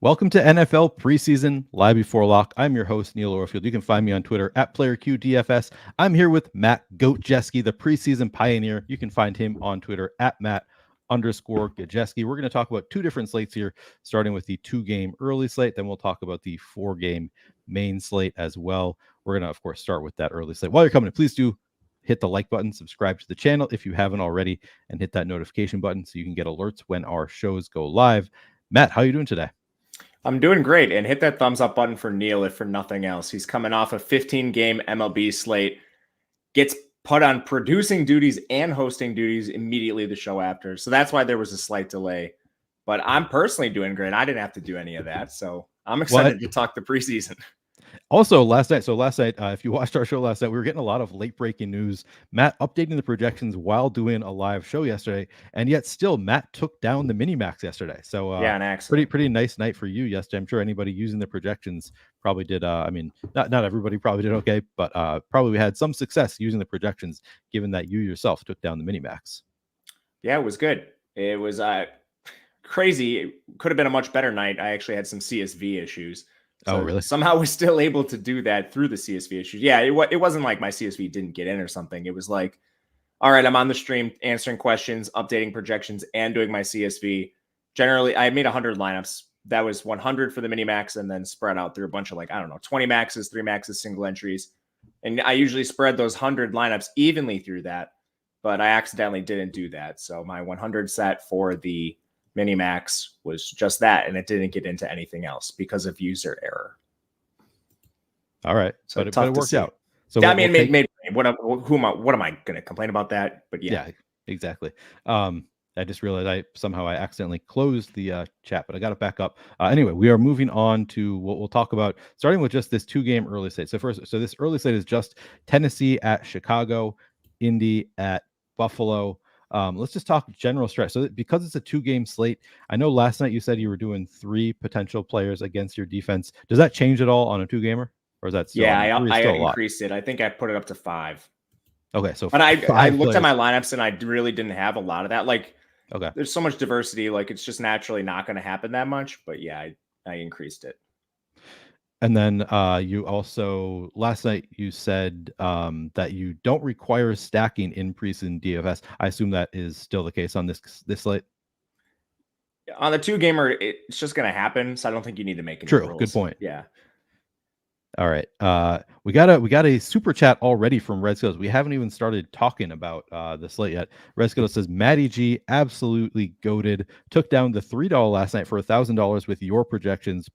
Welcome to NFL Preseason Live Before Lock. I'm your host, Neil Orfield. You can find me on Twitter at PlayerQDFS. I'm here with Matt Gajewski, the preseason pioneer. You can find him on Twitter at Matt_Gajewski. We're going to talk about two different slates here, starting with the 2-game early slate. Then we'll talk about the 4-game main slate as well. We're going to, of course, start with that early slate. While you're coming in, please do hit the like button, subscribe to the channel if you haven't already, and hit that notification button so you can get alerts when our shows go live. Matt, how are you doing today? I'm doing great, and hit that thumbs up button for Neil if for nothing else. He's coming off a 15-game MLB slate, gets put on producing duties and hosting duties immediately the show after. So that's why there was a slight delay. But I'm personally doing great. I didn't have to do any of that. So I'm excited to talk the preseason. Also, last night, if you watched our show last night, we were getting a lot of late breaking news. Matt updating the projections while doing a live show yesterday, and yet still Matt took down the mini max yesterday. So yeah, an accident. Pretty nice night for you yesterday. I'm sure anybody using the projections probably did. Not everybody probably did okay, but probably had some success using the projections, given that you yourself took down the mini max. Yeah, it was good. It was crazy. It could have been a much better night. I actually had some CSV issues. So really? Somehow was still able to do that through the CSV issues. Yeah, it wasn't like my CSV didn't get in or something. It was like, all right, I'm on the stream answering questions, updating projections, and doing my CSV. Generally, I made 100 lineups. That was 100 for the mini max, and then spread out through a bunch of 20 maxes, 3 maxes, single entries. And I usually spread those 100 lineups evenly through that, but I accidentally didn't do that. So my 100 set for the mini max was just that, and it didn't get into anything else because of user error. All right, so but it worked out. So yeah, what am I going to complain about that? But yeah, exactly. I just realized I accidentally closed the chat, but I got it back up. Anyway, we are moving on to what we'll talk about, starting with just this 2-game early slate. So this early slate is just Tennessee at Chicago, Indy at Buffalo. Let's just talk general stretch. So because it's a 2-game slate, I know last night you said you were doing 3 potential players against your defense. Does that change at all on a 2-gamer? Or is that still? Yeah, I increased it. I think I put it up to 5. Okay, so but I looked at my lineups and I really didn't have a lot of that. Okay, there's so much diversity. It's just naturally not going to happen that much. But yeah, I increased it. And then you also last night you said that you don't require stacking in preseason DFS. I assume that is still the case on this slate. On the 2-gamer, it's just going to happen. So I don't think you need to make any rules. Good point. Yeah. All right. We got a super chat already from Red Skittles. We haven't even started talking about the slate yet. Red Skittles says Matty G absolutely goated. Took down the $3 last night for $1,000 with your projections.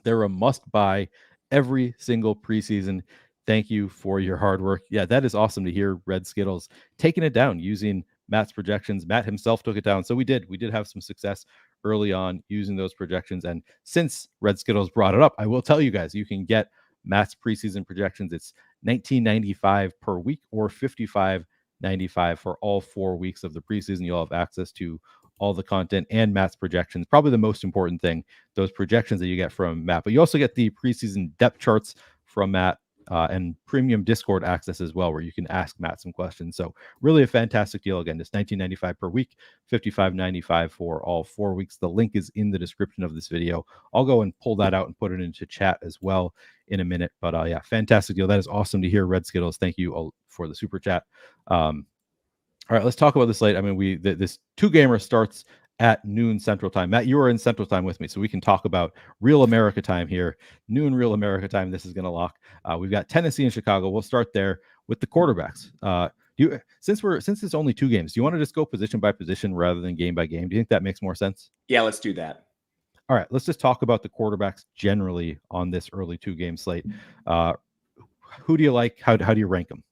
They're a must buy every single preseason. Thank you for your hard work. Yeah, that is awesome to hear. Red Skittles taking it down using Matt's projections. Matt himself took it down. So we did have some success early on using those projections. And since Red Skittles brought it up, I will tell you guys, you can get Matt's preseason projections. It's $19.95 per week or $55.95 for all 4 weeks of the preseason. You'll have access to all the content and Matt's projections. Probably the most important thing, those projections that you get from Matt. But you also get the preseason depth charts from Matt and premium Discord access as well, where you can ask Matt some questions. So really a fantastic deal. Again, it's $19.95 per week, $55.95 for all 4 weeks. The link is in the description of this video. I'll go and pull that out and put it into chat as well in a minute. But yeah, fantastic deal. That is awesome to hear, Red Skittles. Thank you all for the super chat. All right, let's talk about the slate. I mean, this 2-gamer starts at noon Central Time. Matt, you are in Central Time with me, so we can talk about real America time here. Noon real America time. This is going to lock. We've got Tennessee and Chicago. We'll start there with the quarterbacks. Since it's only 2 games, do you want to just go position by position rather than game by game? Do you think that makes more sense? Yeah, let's do that. All right, let's just talk about the quarterbacks generally on this early 2-game slate. Who do you like? How do you rank them?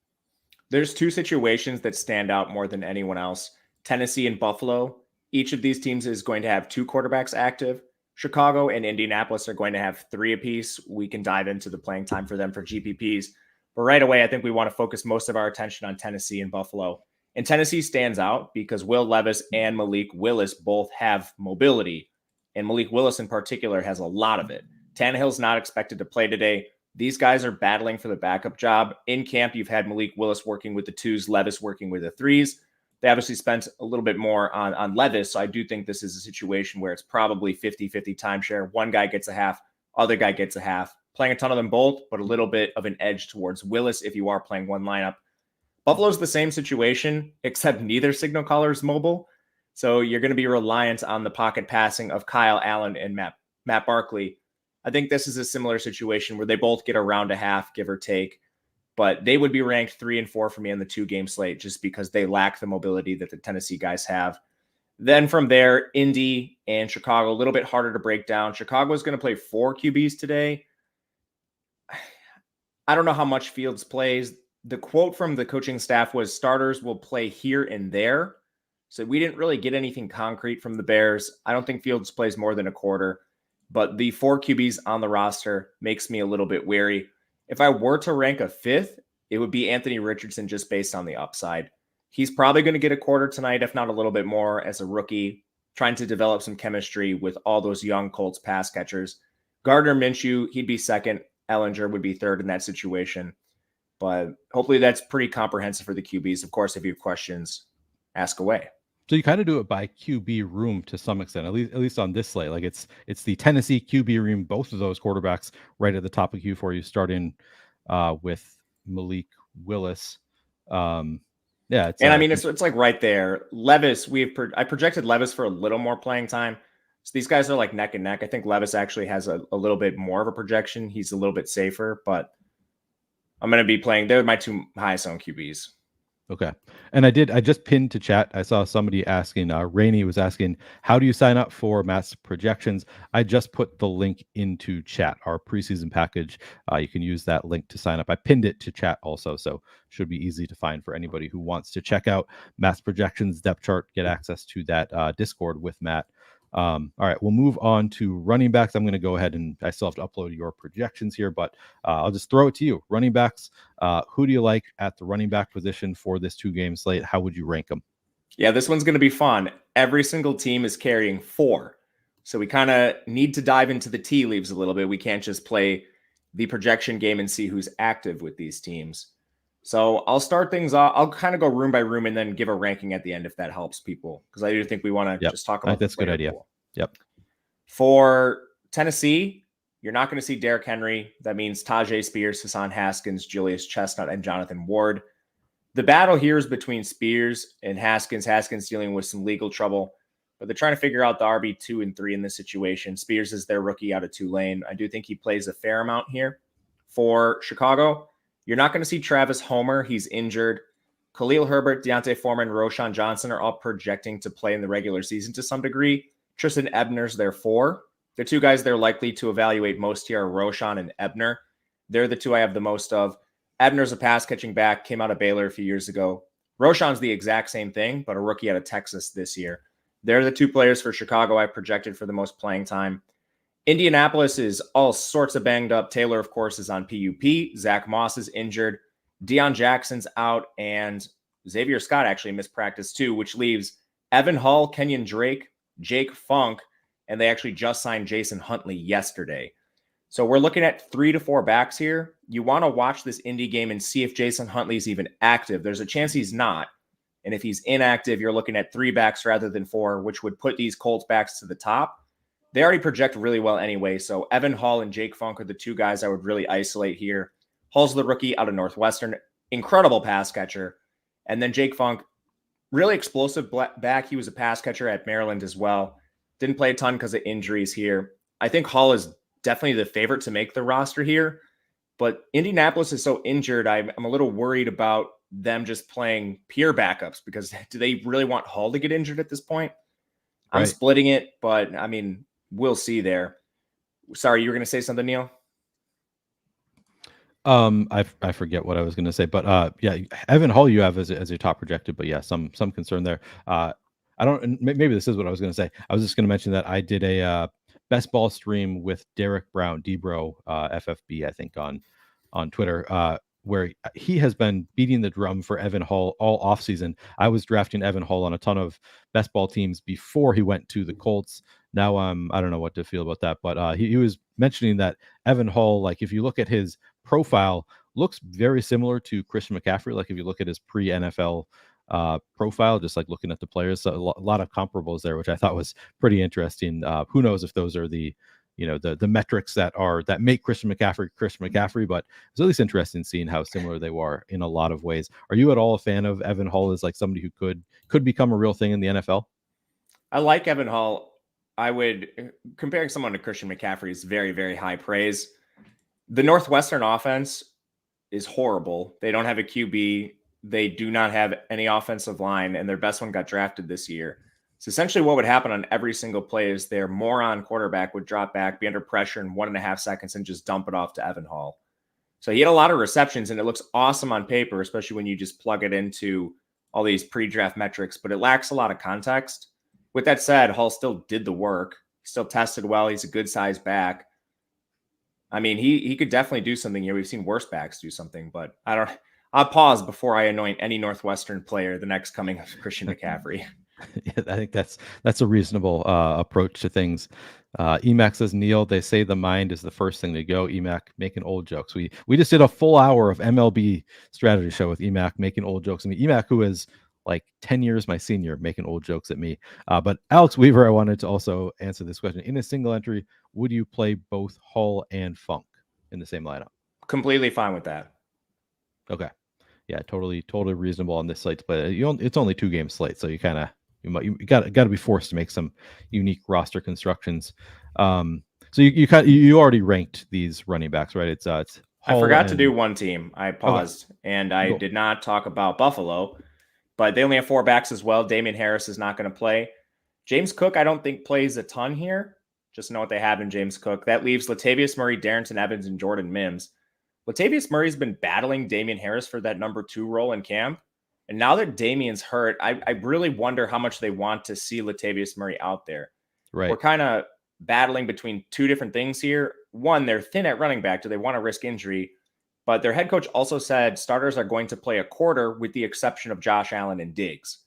There's 2 situations that stand out more than anyone else. Tennessee and Buffalo. Each of these teams is going to have 2 quarterbacks active. Chicago and Indianapolis are going to have 3 apiece. We can dive into the playing time for them for GPPs. But right away, I think we want to focus most of our attention on Tennessee and Buffalo. And Tennessee stands out because Will Levis and Malik Willis both have mobility. And Malik Willis in particular has a lot of it. Tannehill's not expected to play today. These guys are battling for the backup job. In camp, you've had Malik Willis working with the 2s, Levis working with the 3s. They obviously spent a little bit more on Levis. So I do think this is a situation where it's probably 50-50 timeshare. One guy gets a half, other guy gets a half. Playing a ton of them both, but a little bit of an edge towards Willis if you are playing one lineup. Buffalo's the same situation, except neither signal caller is mobile. So you're going to be reliant on the pocket passing of Kyle Allen and Matt Barkley. I think this is a similar situation where they both get around a half, give or take. But they would be ranked 3 and 4 for me on the 2-game slate just because they lack the mobility that the Tennessee guys have. Then from there, Indy and Chicago, a little bit harder to break down. Chicago is going to play 4 QBs today. I don't know how much Fields plays. The quote from the coaching staff was starters will play here and there. So we didn't really get anything concrete from the Bears. I don't think Fields plays more than a quarter. But the 4 QBs on the roster makes me a little bit wary. If I were to rank a 5th, it would be Anthony Richardson just based on the upside. He's probably going to get a quarter tonight, if not a little bit more, as a rookie, trying to develop some chemistry with all those young Colts pass catchers. Gardner Minshew, he'd be second. Ellinger would be third in that situation. But hopefully that's pretty comprehensive for the QBs. Of course, if you have questions, ask away. So you kind of do it by QB room to some extent, at least on this slate. Like it's the Tennessee QB room, both of those quarterbacks right at the top of Q4. You start in with Malik Willis. It's like right there. Levis, I projected Levis for a little more playing time. So these guys are like neck and neck. I think Levis actually has a little bit more of a projection. He's a little bit safer, but I'm going to be playing. They're my 2 highest owned QBs. Okay. And I just pinned to chat. I saw somebody asking, Rainey was asking, how do you sign up for Matt's projections? I just put the link into chat, our preseason package. You can use that link to sign up. I pinned it to chat also, so should be easy to find for anybody who wants to check out Matt's projections depth chart, get access to that Discord with Matt. All right, we'll move on to running backs. I'm going to go ahead and I still have to upload your projections here, but I'll just throw it to you. Running backs, who do you like at the running back position for this 2-game slate? How would you rank them? Yeah, this one's going to be fun. Every single team is carrying 4. So we kind of need to dive into the tea leaves a little bit. We can't just play the projection game and see who's active with these teams. So I'll start things off. I'll kind of go room by room and then give a ranking at the end if that helps people, because I do think we want to just talk about that's a good idea. Pool. Yep. For Tennessee, you're not going to see Derrick Henry. That means Tajay Spears, Hassan Haskins, Julius Chestnut, and Jonathan Ward. The battle here is between Spears and Haskins. Haskins dealing with some legal trouble, but they're trying to figure out the RB2 and 3 in this situation. Spears is their rookie out of Tulane. I do think he plays a fair amount here. For Chicago, you're not going to see Travis Homer. He's injured. Khalil Herbert, Deontay Foreman, Roshan Johnson are all projecting to play in the regular season to some degree. Tristan Ebner's their 4. The 2 guys they're likely to evaluate most here are Roshan and Ebner. They're the 2 I have the most of. Ebner's a pass-catching back, came out of Baylor a few years ago. Roshan's the exact same thing, but a rookie out of Texas this year. They're the 2 players for Chicago I projected for the most playing time. Indianapolis is all sorts of banged up. Taylor, of course, is on PUP. Zach Moss is injured. Deion Jackson's out, and Xavier Scott actually missed practice too, which leaves Evan Hull, Kenyon Drake, Jake Funk, and they actually just signed Jason Huntley yesterday. So we're looking at 3 to 4 backs here. You want to watch this Indy game and see if Jason Huntley's even active. There's a chance he's not. And if he's inactive, you're looking at 3 backs rather than 4, which would put these Colts backs to the top. They already project really well anyway. So Evan Hull and Jake Funk are the 2 guys I would really isolate here. Hull's the rookie out of Northwestern. Incredible pass catcher. And then Jake Funk, really explosive back. He was a pass catcher at Maryland as well. Didn't play a ton because of injuries here. I think Hull is definitely the favorite to make the roster here. But Indianapolis is so injured, I'm a little worried about them just playing pure backups, because do they really want Hull to get injured at this point? I'm splitting it, but I mean, we'll see there. Sorry, you were going to say something, Neil? I forget what I was going to say, but yeah, Evan Hull you have as your top projected, but yeah, some concern there. Maybe this is what I was going to say. I was just going to mention that I did a best ball stream with Derek Brown, Debro, FFB, I think on Twitter, where he has been beating the drum for Evan Hull all offseason. I was drafting Evan Hull on a ton of best ball teams before he went to the Colts. Now I don't know what to feel about that, but he was mentioning that Evan Hull, like if you look at his profile, looks very similar to Christian McCaffrey. Like if you look at his pre-NFL profile, just like looking at the players. So a lot of comparables there, which I thought was pretty interesting. Who knows if those are the the metrics that make Christian McCaffrey, but it's at least interesting seeing how similar they were in a lot of ways. Are you at all a fan of Evan Hull as like somebody who could become a real thing in the NFL? I like Evan Hull. I would, comparing someone to Christian McCaffrey is very, very high praise. The Northwestern offense is horrible. They don't have a QB. They do not have any offensive line, and their best one got drafted this year. So essentially what would happen on every single play is their moron quarterback would drop back, be under pressure in 1.5 seconds, and just dump it off to Evan Hull. So he had a lot of receptions, and it looks awesome on paper, especially when you just plug it into all these pre-draft metrics, but it lacks a lot of context. With that said, Hull still did the work. He still tested well. He's a good size back. I mean, he could definitely do something here. We've seen worse backs do something, but I'll pause before I anoint any Northwestern player the next coming of Christian McCaffrey. Yeah, I think that's a reasonable approach to things. Emac says, Neil, they say the mind is the first thing to go. Emac making old jokes. We just did a full hour of MLB strategy show with Emac making old jokes. I mean, Emac, who is like 10 years my senior, making old jokes at me. But Alex Weaver, I wanted to also answer this question. In a single entry, would you play both Hull and Funk in the same lineup? Completely fine with that. Okay. Yeah, totally reasonable on this slate to play. It's only 2-game slate, so you got to be forced to make some unique roster constructions. So you already ranked these running backs, right? It's Hull. I forgot to do one team. I paused and I did not talk about Buffalo, but they only have 4 backs as well. Damian Harris is not going to play. James Cook, I don't think plays a ton here. Just know what they have in James Cook. That leaves Latavius Murray, Darrington Evans, and Jordan Mims. Latavius Murray's been battling Damian Harris for that number 2 role in camp. And now that Damian's hurt, I really wonder how much they want to see Latavius Murray out there. Right. We're kind of battling between 2 different things here. One, they're thin at running back. Do they want to risk injury? But their head coach also said starters are going to play a quarter with the exception of Josh Allen and Diggs.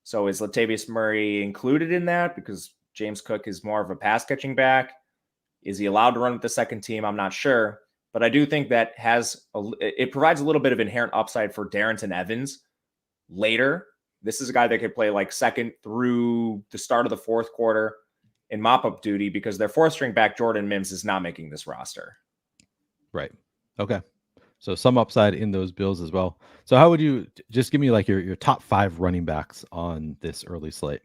So is Latavius Murray included in that? Because James Cook is more of a pass catching back. Is he allowed to run with the second team? I'm not sure. But I do think that it provides a little bit of inherent upside for Darrington Evans later. This is a guy that could play like second through the start of the 4th quarter in mop-up duty because their 4th string back, Jordan Mims, is not making this roster. Right. Okay. So some upside in those bills as well. So how would you just give me like your top 5 running backs on this early slate?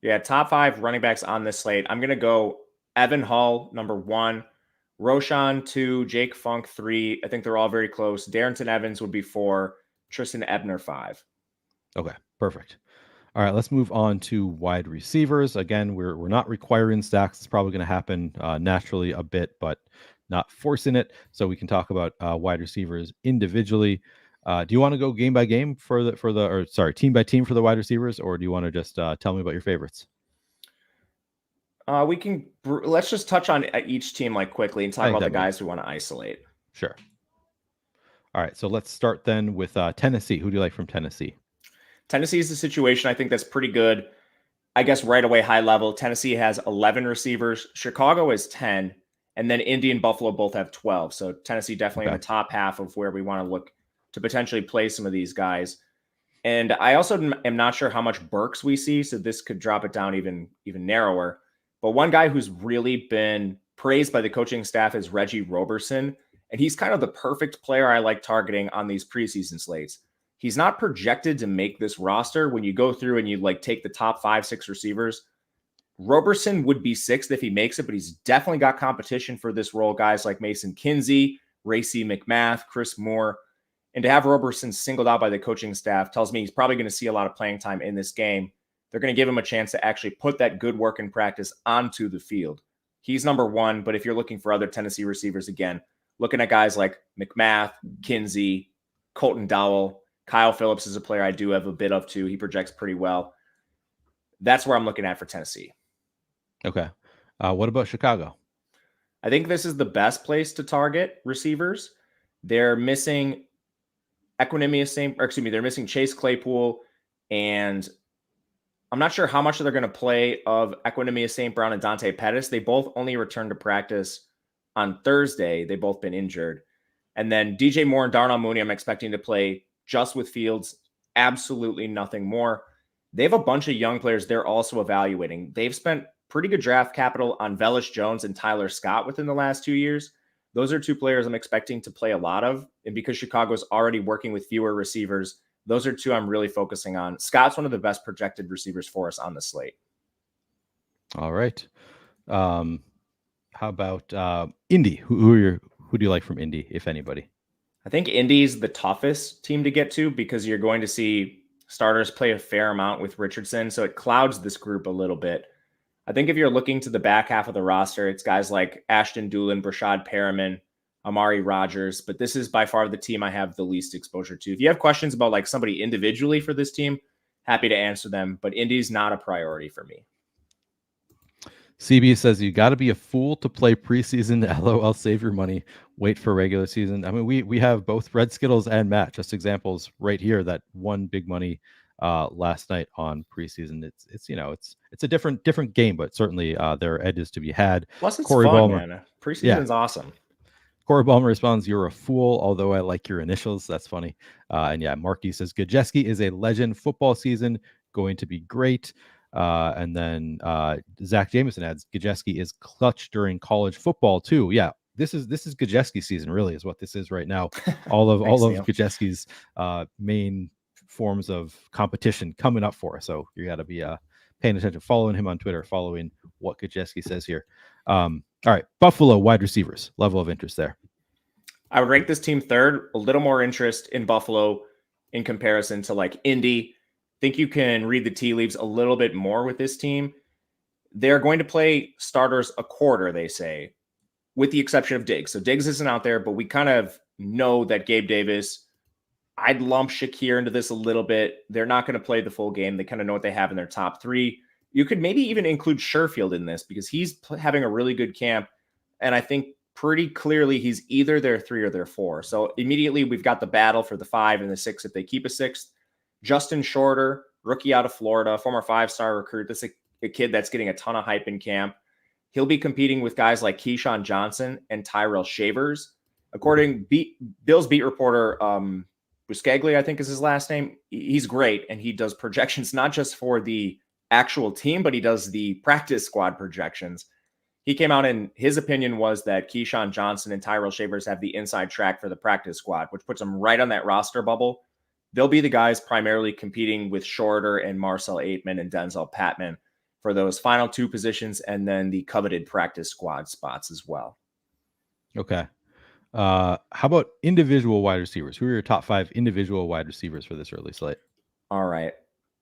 Yeah, top 5 running backs on this slate. I'm going to go Evan Hull, number 1. Roshan 2, Jake Funk 3. I think they're all very close. Darrington Evans would be 4. Tristan Ebner 5. Okay, perfect. All right, let's move on to wide receivers. Again, we're not requiring stacks. It's probably going to happen naturally a bit, but not forcing it. So we can talk about wide receivers individually. Do you want to go game by game team by team for the wide receivers, or do you want to just tell me about your favorites? Let's just touch on each team like quickly and talk about the guys we want to isolate. Sure. All right, so let's start then with Tennessee. Who do you like from Tennessee? Tennessee is the situation I think that's pretty good. I guess right away, high level, Tennessee has 11 receivers. Chicago is 10. And then Indy and Buffalo both have 12. So Tennessee definitely in the top half of where we want to look to potentially play some of these guys. And I also am not sure how much Burks we see. So this could drop it down even narrower. But one guy who's really been praised by the coaching staff is Reggie Roberson. And he's kind of the perfect player I like targeting on these preseason slates. He's not projected to make this roster. When you go through and you like take the top 5-6 receivers, Roberson would be 6th if he makes it, but he's definitely got competition for this role. Guys like Mason Kinsey, Racey McMath, Chris Moore. And to have Roberson singled out by the coaching staff tells me he's probably going to see a lot of playing time in this game. They're going to give him a chance to actually put that good work in practice onto the field. He's number 1, but if you're looking for other Tennessee receivers, again, looking at guys like McMath, Kinsey, Colton Dowell, Kyle Phillips is a player I do have a bit of too. He projects pretty well. That's where I'm looking at for Tennessee. Okay. What about Chicago? I think this is the best place to target receivers. They're missing they're missing Chase Claypool, and I'm not sure how much they're going to play of Equinemius St. Brown and Dante Pettis. They both only returned to practice on Thursday. They've both been injured. And then DJ Moore and Darnell Mooney, I'm expecting to play just with Fields absolutely nothing more. They have a bunch of young players they're also evaluating. They've spent pretty good draft capital on Velus Jones and Tyler Scott within the last 2 years. Those are two players I'm expecting to play a lot of. And because Chicago's already working with fewer receivers, those are two I'm really focusing on. Scott's one of the best projected receivers for us on the slate. All right. How about Indy? Who do you like from Indy, if anybody? I think Indy's the toughest team to get to because you're going to see starters play a fair amount with Richardson. So it clouds this group a little bit. I think if you're looking to the back half of the roster, it's guys like Ashton Dulin, Brashad Perriman, Amari Rogers, but this is by far the team I have the least exposure to. If you have questions about like somebody individually for this team, happy to answer them, but Indy's not a priority for me. CB says you got to be a fool to play preseason. LOL, save your money. Wait for regular season. I mean, we have both Red Skittles and Matt, just examples right here that won big money last night on preseason. It's a different game, but certainly there are edges to be had. Plus, it's Corey fun, Ballmer, man. Preseason's awesome. Corey Ballmer responds, "You're a fool, although I like your initials." That's funny. And yeah, Marky says Gajewski is a legend. Football season going to be great. And then Zach Jameson adds, Gajewski is clutch during college football too. Yeah, this is Gajewski season, really, is what this is right now. All of Gajewski's main forms of competition coming up for us. So you got to be paying attention, following him on Twitter, following what Gajewski says here. All right, Buffalo wide receivers, level of interest there. I would rank this team third. A little more interest in Buffalo in comparison to like Indy. Think you can read the tea leaves a little bit more with this team. They're going to play starters a quarter, they say, with the exception of Diggs. So Diggs isn't out there, but we kind of know that Gabe Davis, I'd lump Shakir into this a little bit. They're not going to play the full game. They kind of know what they have in their top three. You could maybe even include Sherfield in this because he's having a really good camp. And I think pretty clearly he's either their 3 or their 4. So immediately we've got the battle for the 5 and the 6 if they keep a 6th. Justin Shorter, rookie out of Florida, former 5-star recruit. This is a kid that's getting a ton of hype in camp. He'll be competing with guys like Keyshawn Johnson and Tyrell Shavers. According Bill's beat reporter, Buscaglia, I think is his last name. He's great, and he does projections not just for the actual team, but he does the practice squad projections. He came out and his opinion was that Keyshawn Johnson and Tyrell Shavers have the inside track for the practice squad, which puts them right on that roster bubble. They'll be the guys primarily competing with Shorter and Marcel Aitman and Denzel Patman for those final 2 positions and then the coveted practice squad spots as well. Okay. How about individual wide receivers? Who are your top 5 individual wide receivers for this early slate? All right.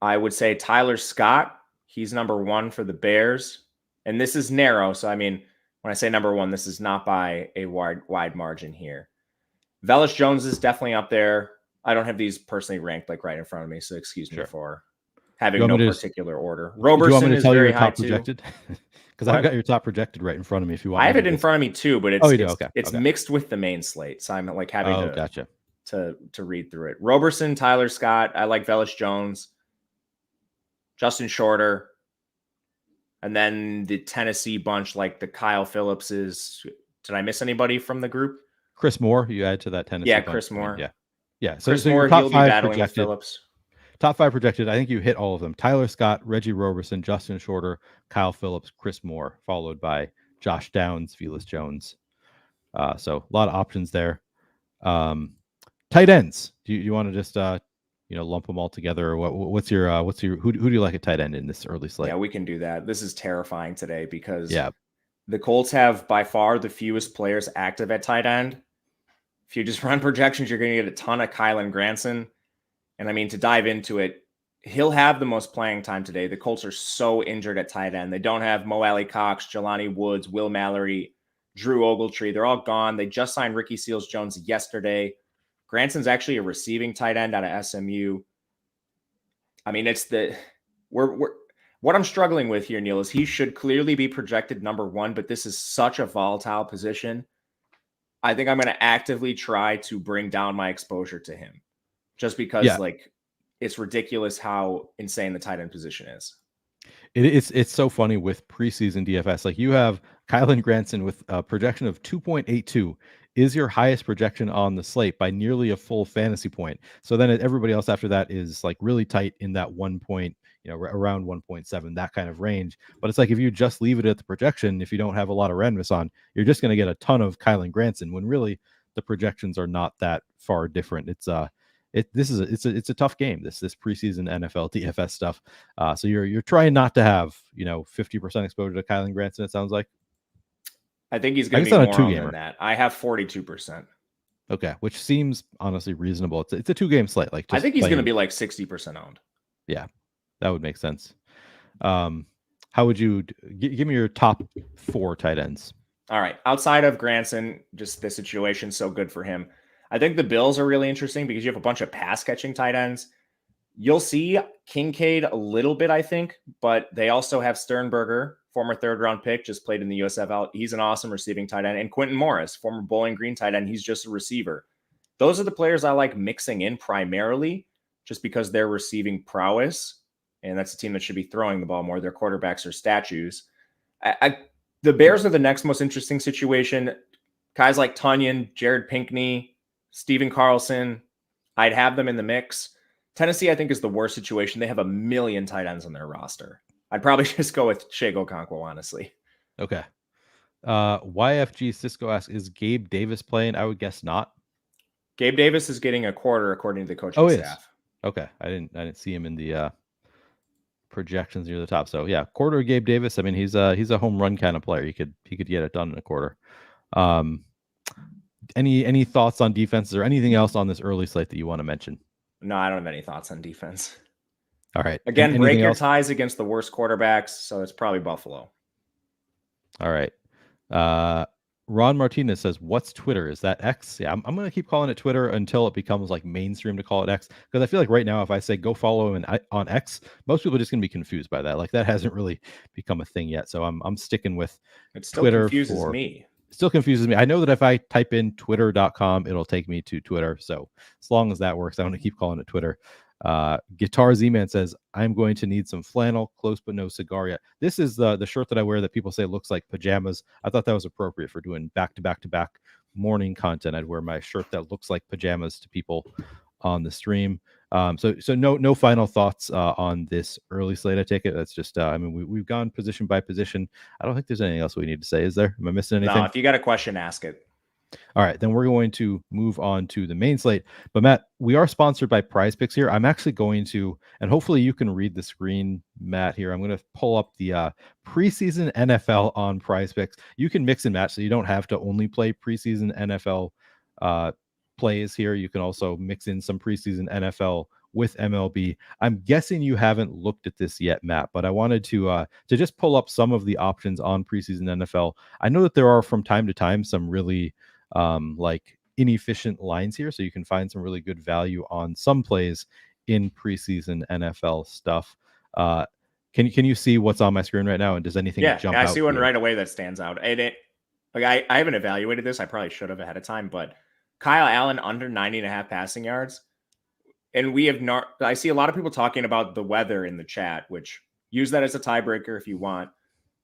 I would say Tyler Scott. He's number 1 for the Bears. And this is narrow. So, I mean, when I say number 1, this is not by a wide margin here. Velus Jones is definitely up there. I don't have these personally ranked like right in front of me. So excuse me for having no particular order. Roberson is very high too. Because I've got your top projected right in front of me. If you want, I have it in front of me too, but it's okay. Mixed with the main slate, so I'm like having to read through it. Roberson, Tyler Scott, I like Velus Jones, Justin Shorter, and then the Tennessee bunch like the Kyle Phillipses. Did I miss anybody from the group? Chris Moore, you add to that Tennessee. Yeah, bunch. Chris Moore. Yeah. So Moore, top he'll 5 be battling projected. with Phillips. Top 5 projected. I think you hit all of them. Tyler Scott, Reggie Roberson, Justin Shorter, Kyle Phillips, Chris Moore, followed by Josh Downs, Velus Jones. So a lot of options there. Tight ends. Do you want to just lump them all together, or what's your who do you like at tight end in this early slate? Yeah, we can do that. This is terrifying today because the Colts have by far the fewest players active at tight end. If you just run projections, you're going to get a ton of Kylan Granson. And I mean, to dive into it, he'll have the most playing time today. The Colts are so injured at tight end. They don't have Mo Alley Cox, Jelani Woods, Will Mallory, Drew Ogletree. They're all gone. They just signed Ricky Seals-Jones yesterday. Granson's actually a receiving tight end out of SMU. I mean, what I'm struggling with here, Neil, is he should clearly be projected number 1, but this is such a volatile position. I think I'm going to actively try to bring down my exposure to him just because it's ridiculous how insane the tight end position is. It's so funny with preseason DFS. Like you have Kylan Granson with a projection of 2.82 is your highest projection on the slate by nearly a full fantasy point. So then everybody else after that is like really tight in that 1 point, around 1.7, that kind of range. But it's like if you just leave it at the projection, if you don't have a lot of randomness on, you're just going to get a ton of Kylan Granson when really the projections are not that far different. It's a tough game, this preseason NFL DFS stuff. So you're trying not to have 50% exposure to Kylan Granson, it sounds like. I think he's going to be more on than that. I have 42%. Okay, which seems honestly reasonable. It's a 2-game slate. Like I think he's going to be like 60% owned. Yeah, that would make sense. How would you give me your top 4 tight ends? All right, outside of Granson, just the situation's so good for him. I think the Bills are really interesting because you have a bunch of pass catching tight ends. You'll see Kincaid a little bit, I think, but they also have Sternberger, former 3rd-round pick, just played in the USFL. He's an awesome receiving tight end. And Quentin Morris, former Bowling Green tight end. He's just a receiver. Those are the players I like mixing in primarily just because they're receiving prowess. And that's a team that should be throwing the ball more. Their quarterbacks are statues. The Bears are the next most interesting situation. Guys like Tunyon, Jared Pinkney, Steven Carlson, I'd have them in the mix. Tennessee, I think, is the worst situation. They have a million tight ends on their roster. I'd probably just go with Shego Okonkwo, honestly. Okay. YFG Cisco asks, is Gabe Davis playing? I would guess not. Gabe Davis is getting a quarter according to the coaching staff. Okay. I didn't see him in the projections near the top. So yeah, quarter of Gabe Davis. I mean, he's a home run kind of player. He could get it done in a quarter. Any thoughts on defenses or anything else on this early slate that you want to mention? No, I don't have any thoughts on defense. All right. Again, break your ties against the worst quarterbacks, so it's probably Buffalo. All right. Ron Martinez says, what's Twitter? Is that X? Yeah, I'm going to keep calling it Twitter until it becomes like mainstream to call it X. Because I feel like right now, if I say go follow him on X, most people are just going to be confused by that. Like that hasn't really become a thing yet. So I'm sticking with it still Twitter. Confuses me. Still confuses me. I know that if I type in twitter.com, it'll take me to Twitter. So as long as that works, I want to keep calling it Twitter. Guitar Z-Man says, I'm going to need some flannel, close but no cigar yet. This is the shirt that I wear that people say looks like pajamas. I thought that was appropriate for doing back-to-back morning content. I'd wear my shirt that looks like pajamas to people on the stream. So no final thoughts on this early slate. I take it. That's just I mean we've gone position by position. I don't think there's anything else we need to say. Is there? Am I missing anything? No, if you got a question, ask it. All right, then we're going to move on to the main slate. But Matt, we are sponsored by Prize Picks here. I'm actually going to, and hopefully you can read the screen, Matt, here. I'm going to pull up the preseason NFL on Prize Picks. You can mix and match, so you don't have to only play preseason NFL plays here. You can also mix in some preseason NFL with MLB. I'm guessing you haven't looked at this yet, Matt, but I wanted to just pull up some of the options on preseason NFL. I know that there are from time to time some really like inefficient lines here, so you can find some really good value on some plays in preseason NFL stuff. Can you see what's on my screen right now? And does anything jump out? I see one right away that stands out. And I haven't evaluated this. I probably should have ahead of time, but Kyle Allen under 90.5 passing yards. And we have not, I see a lot of people talking about the weather in the chat, which use that as a tiebreaker if you want.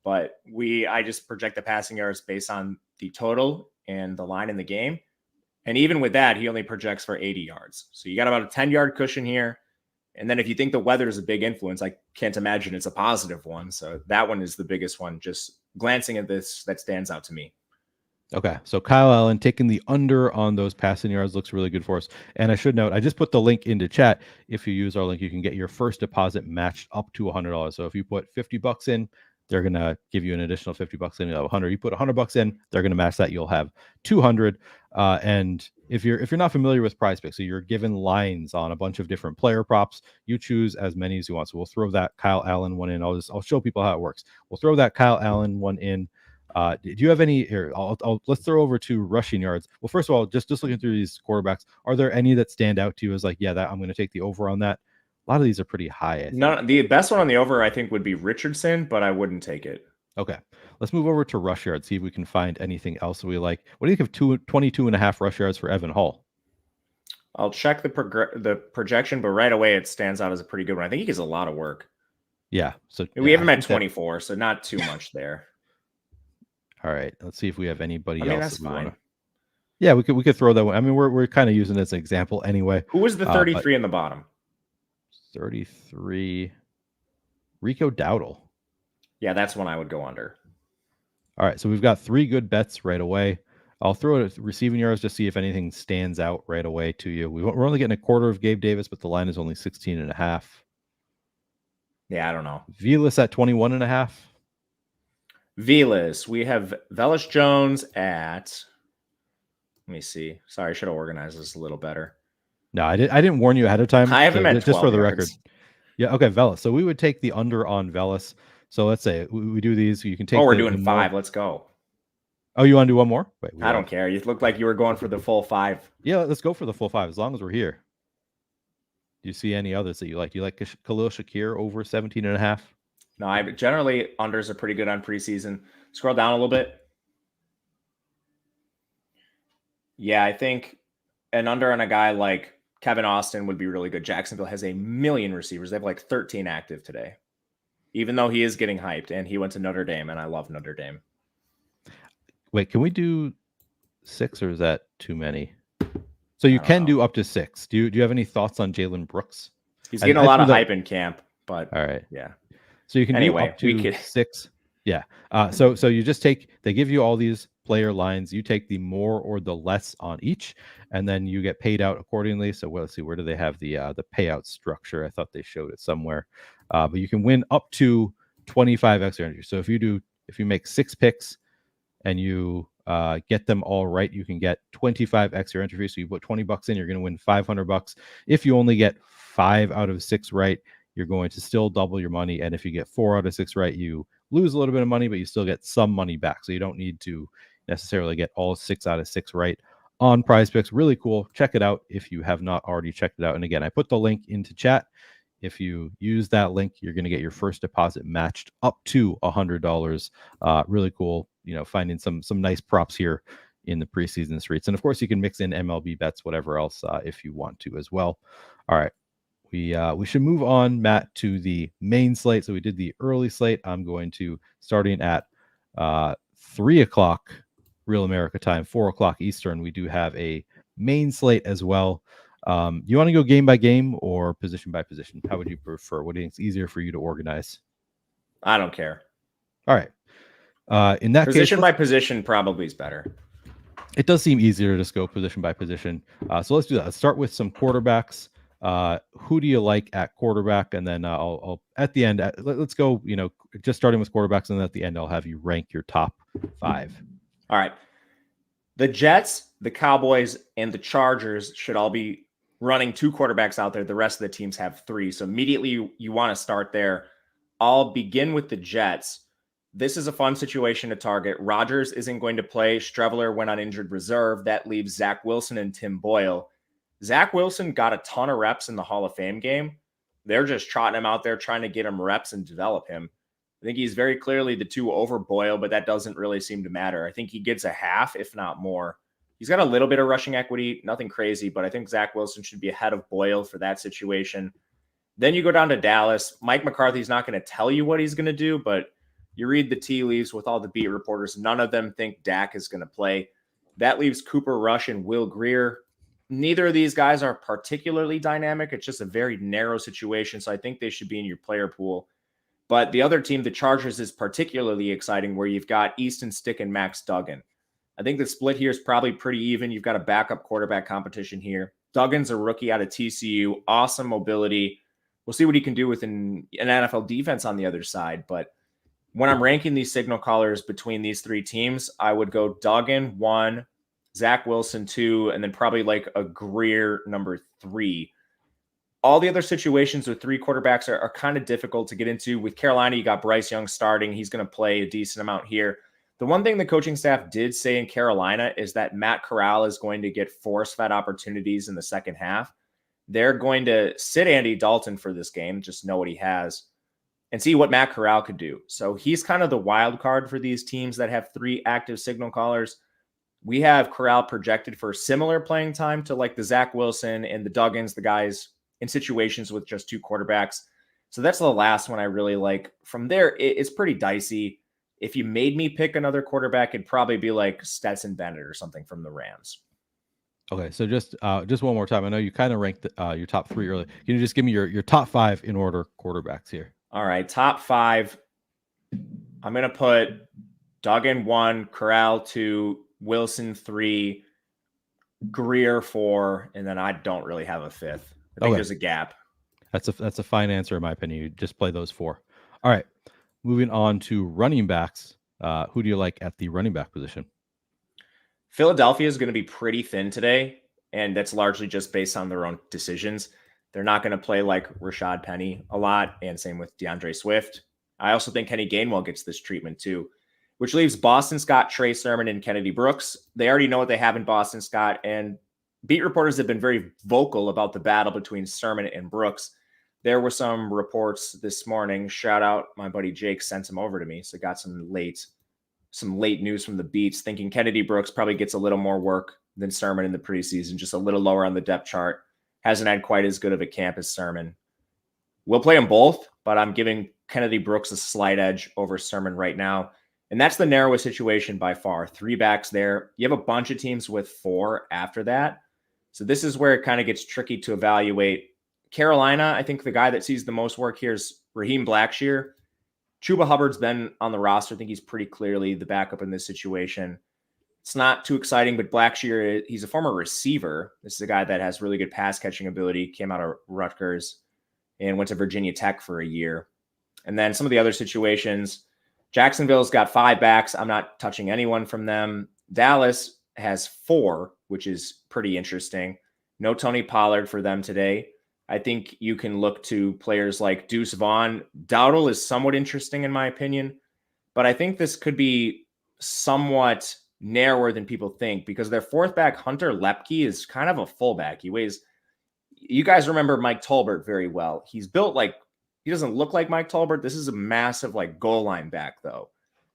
But I just project the passing yards based on the total and the line in the game. And even with that, he only projects for 80 yards. So you got about a 10-yard cushion here. And then if you think the weather is a big influence, I can't imagine it's a positive one. So that one is the biggest one. Just glancing at this, that stands out to me. Okay, so Kyle Allen taking the under on those passing yards looks really good for us. And I should note, I just put the link into chat. If you use our link, you can get your first deposit matched up to $100. So if you put $50 in, they're going to give you an additional $50 in. You have 100. You put $100 in, they're going to match that. You'll have 200. And if you're not familiar with Prize Picks, so you're given lines on a bunch of different player props. You choose as many as you want. So we'll throw that Kyle Allen one in. I'll show people how it works. We'll throw that Kyle Allen one in. Do you have any here? Let's throw over to rushing yards. Well, first of all, just looking through these quarterbacks, are there any that stand out to you as like, yeah, that I'm going to take the over on that? A lot of these are pretty high. No, the best one on the over, I think, would be Richardson, but I wouldn't take it. Okay, let's move over to rush yards. See if we can find anything else that we like. What do you think of 22.5 rush yards for Evan Hall? I'll check the projection, but right away it stands out as a pretty good one. I think he gets a lot of work. Yeah, so we have him at 24, so not too much there. All right, let's see if we have anybody else. That's fine. Yeah, we could throw that one. I mean, we're kind of using it as an example anyway. Who was the 33 in the bottom? 33. Rico Dowdle. Yeah, that's one I would go under. All right, so we've got 3 good bets right away. I'll throw it at receiving yards to see if anything stands out right away to you. We're only getting a quarter of Gabe Davis, but the line is only 16.5. Yeah, I don't know. Velas at 21.5. Velas, we have Velus Jones at. Let me see. Sorry, I should have organized this a little better. No, I didn't warn you ahead of time. I have him at 12 just for the yards. record. Yeah, okay, Velas. So we would take the under on Velas. So let's say we do these. You can take. Oh, we're doing 5. Let's go. Oh, you want to do one more? Wait, I don't care. You looked like you were going for the full 5. Yeah, let's go for the full 5 as long as we're here. Do you see any others that you like? Do you like Khalil Shakir over 17.5? No, I generally unders are pretty good on preseason. Scroll down a little bit. Yeah, I think an under on a guy like Kevin Austin would be really good. Jacksonville has a million receivers. They have like 13 active today, even though he is getting hyped and he went to Notre Dame, and I love Notre Dame. Wait, can we do 6 or is that too many? So you can do up to 6. Do you have any thoughts on Jalen Brooks? He's getting a lot of hype in camp, but all right, yeah. So you can do up to 6. Yeah. So you just they give you all these player lines. You take the more or the less on each, and then you get paid out accordingly. So let's see, where do they have the payout structure? I thought they showed it somewhere. But you can win up to 25 extra entries. So if you make 6 picks and you get them all right, you can get 25 extra entries. So you put $20 in, you're going to win $500. If you only get 5 out of 6 right, you're going to still double your money. And if you get 4 out of 6 right, you lose a little bit of money, but you still get some money back. So you don't need to necessarily get all 6 out of 6 right on Prize Picks. Really cool. Check it out if you have not already checked it out. And again, I put the link into chat. If you use that link, you're going to get your first deposit matched up to $100. Really cool. Finding some nice props here in the preseason streets. And of course, you can mix in MLB bets, whatever else, if you want to as well. All right. We should move on, Matt, to the main slate. So we did the early slate. I'm going to, starting at 3 o'clock Real America time, 4 o'clock Eastern. We do have a main slate as well. You want to go game by game or position by position? How would you prefer? What do you think is easier for you to organize? I don't care. All right. In that position by position probably is better. It does seem easier to just go position by position. So let's do that. Let's start with some quarterbacks. Who do you like at quarterback? And then I'll at the end, let's go, just starting with quarterbacks. And then at the end, I'll have you rank your top 5. All right. The Jets, the Cowboys, and the Chargers should all be running 2 quarterbacks out there. The rest of the teams have 3. So immediately you want to start there. I'll begin with the Jets. This is a fun situation to target. Rodgers isn't going to play. Streveler went on injured reserve. That leaves Zach Wilson and Tim Boyle. Zach Wilson got a ton of reps in the Hall of Fame game. They're just trotting him out there, trying to get him reps and develop him. I think he's very clearly the 2 over Boyle, but that doesn't really seem to matter. I think he gets a half, if not more. He's got a little bit of rushing equity, nothing crazy, but I think Zach Wilson should be ahead of Boyle for that situation. Then you go down to Dallas. Mike McCarthy's not going to tell you what he's going to do, but you read the tea leaves with all the beat reporters. None of them think Dak is going to play. That leaves Cooper Rush and Will Grier. Neither of these guys are particularly dynamic. It's just a very narrow situation, so I think they should be in your player pool. But the other team, the Chargers, is particularly exciting, where you've got Easton Stick and Max Duggan. I think the split here is probably pretty even. You've got a backup quarterback competition here. Duggan's a rookie out of TCU, awesome mobility. We'll see what he can do with an NFL defense on the other side. But when I'm ranking these signal callers between these 3 teams, I would go Duggan 1, Zach Wilson 2, and then probably like a Grier number 3. All the other situations with 3 quarterbacks are kind of difficult to get into. With Carolina, you got Bryce Young starting. He's going to play a decent amount here. The one thing the coaching staff did say in Carolina is that Matt Corral is going to get force-fed opportunities in the second half. They're going to sit Andy Dalton for this game, just know what he has, and see what Matt Corral could do. So he's kind of the wild card for these teams that have 3 active signal callers. We have Corral projected for similar playing time to like the Zach Wilson and the Duggans, the guys in situations with just 2 quarterbacks. So that's the last one I really like. From there, it's pretty dicey. If you made me pick another quarterback, it'd probably be like Stetson Bennett or something from the Rams. Okay, so just one more time. I know you kind of ranked your top 3 early. Can you just give me your top 5 in order quarterbacks here? All right, top 5. I'm going to put Duggan 1, Corral 2, Wilson 3, Greer 4, and then I don't really have a 5th. I think there's a gap. That's a fine answer in my opinion. You just play those 4. All right, moving on to running backs. Who do you like at the running back position? Philadelphia is going to be pretty thin today, and that's largely just based on their own decisions. They're not going to play like Rashad Penny a lot, and same with DeAndre Swift. I also think Kenny Gainwell gets this treatment too, which leaves Boston Scott, Trey Sermon, and Kennedy Brooks. They already know what they have in Boston Scott, and beat reporters have been very vocal about the battle between Sermon and Brooks. There were some reports this morning. Shout out, my buddy Jake sent them over to me, so got some late news from the beats, thinking Kennedy Brooks probably gets a little more work than Sermon in the preseason, just a little lower on the depth chart. Hasn't had quite as good of a camp as Sermon. We'll play them both, but I'm giving Kennedy Brooks a slight edge over Sermon right now. And that's the narrowest situation by far. 3 backs there. You have a bunch of teams with 4 after that. So this is where it kind of gets tricky to evaluate. Carolina, I think the guy that sees the most work here is Raheem Blackshear. Chuba Hubbard's been on the roster. I think he's pretty clearly the backup in this situation. It's not too exciting, but Blackshear, he's a former receiver. This is a guy that has really good pass catching ability, came out of Rutgers and went to Virginia Tech for a year. And then some of the other situations, Jacksonville's got 5 backs. I'm not touching anyone from them. Dallas has 4, which is pretty interesting. No Tony Pollard for them today. I think you can look to players like Deuce Vaughn. Dowdle is somewhat interesting in my opinion, but I think this could be somewhat narrower than people think because their 4th back, Hunter Lepke, is kind of a fullback. You guys remember Mike Tolbert very well. He's built like, he doesn't look like Mike Tolbert. This is a massive like goal line back though.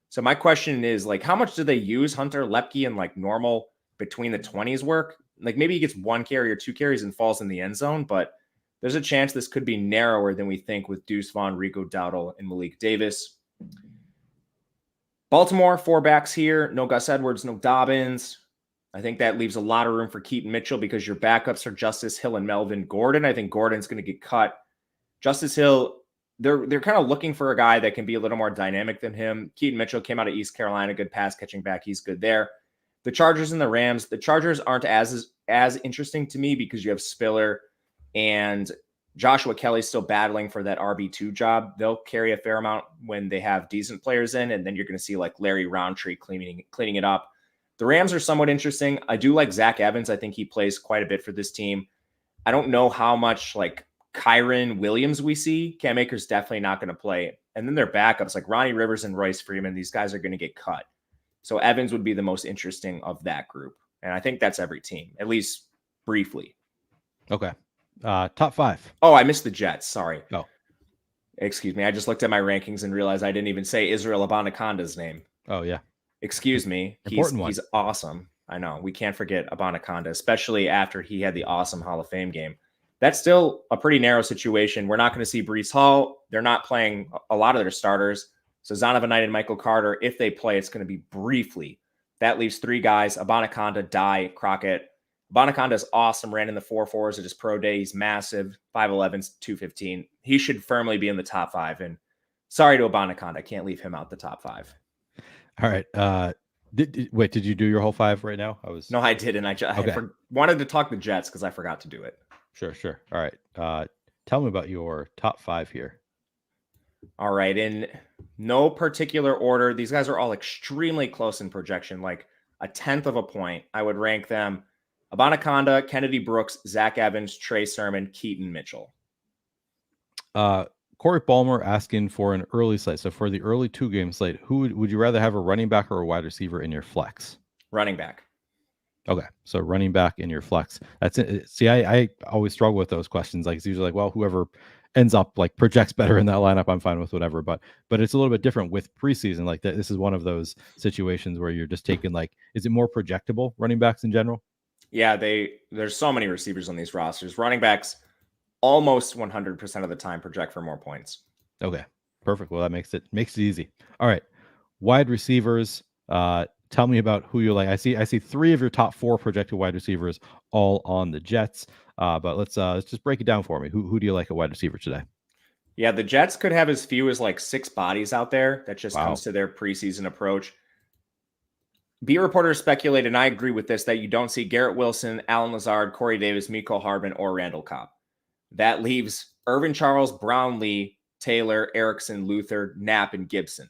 So my question is like, how much do they use Hunter Lepke in like normal between the 20s work? Like maybe he gets 1 carry or 2 carries and falls in the end zone, but there's a chance this could be narrower than we think with Deuce Vaughn, Rico Dowdle, and Malik Davis. Baltimore, 4 backs here. No Gus Edwards, no Dobbins. I think that leaves a lot of room for Keaton Mitchell because your backups are Justice Hill and Melvin Gordon. I think Gordon's going to get cut. Justice Hill, they're kind of looking for a guy that can be a little more dynamic than him. Keaton Mitchell came out of East Carolina, good pass catching back. He's good there. The Chargers and the Rams. The Chargers aren't as interesting to me because you have Spiller and Joshua Kelly's still battling for that RB2 job. They'll carry a fair amount when they have decent players in, and then you're going to see like Larry Roundtree cleaning it up. The Rams are somewhat interesting. I do like Zach Evans. I think he plays quite a bit for this team. I don't know how much like Kyron Williams we see. Cam Akers definitely not going to play. And then their backups like Ronnie Rivers and Royce Freeman, these guys are going to get cut. So Evans would be the most interesting of that group. And I think that's every team, at least briefly. Okay. Top 5. Oh, I missed the Jets. Sorry. Oh. Excuse me. I just looked at my rankings and realized I didn't even say Israel Abanaconda's name. Oh, yeah. Excuse me. He's awesome. I know. We can't forget Abanaconda, especially after he had the awesome Hall of Fame game. That's still a pretty narrow situation. We're not going to see Breece Hall. They're not playing a lot of their starters. So Zonovan Knight and Michael Carter, if they play, it's going to be briefly. That leaves 3 guys, Abanaconda, Dye, Crockett. Abanaconda is awesome, ran in the 4.4s at his pro day. He's massive, 5'11", 215. He should firmly be in the top 5. And sorry to Abanaconda, I can't leave him out the top 5. All right. Did you do your whole 5 right now? No, I didn't. I wanted to talk the Jets because I forgot to do it. Sure. All right. Tell me about your top 5 here. All right. In no particular order, these guys are all extremely close in projection, like a 1/10 of a point. I would rank them Abanaconda, Kennedy Brooks, Zach Evans, Trey Sermon, Keaton Mitchell. Corey Ballmer asking for an early slate. So for the early 2-game slate, who would you rather have, a running back or a wide receiver in your flex? Running back. Okay, so running back in your flex. That's it. See, I always struggle with those questions. Like it's usually like, well, whoever ends up like projects better in that lineup, I'm fine with whatever. But it's a little bit different with preseason. Like this is one of those situations where you're just taking like, is it more projectable running backs in general? Yeah, there's so many receivers on these rosters. Running backs almost 100% of the time project for more points. Okay, perfect. Well, that makes it easy. All right, wide receivers. Tell me about who you like. I see 3 of your top 4 projected wide receivers all on the Jets. But let's just break it down for me. Who do you like at wide receiver today? Yeah, the Jets could have as few as like 6 bodies out there. That just Wow. comes to their preseason approach. Beat reporters speculate, and I agree with this, that you don't see Garrett Wilson, Alan Lazard, Corey Davis, Miko Hardman, or Randall Cobb. That leaves Irvin Charles, Brownlee, Taylor, Erickson, Luther, Knapp, and Gibson.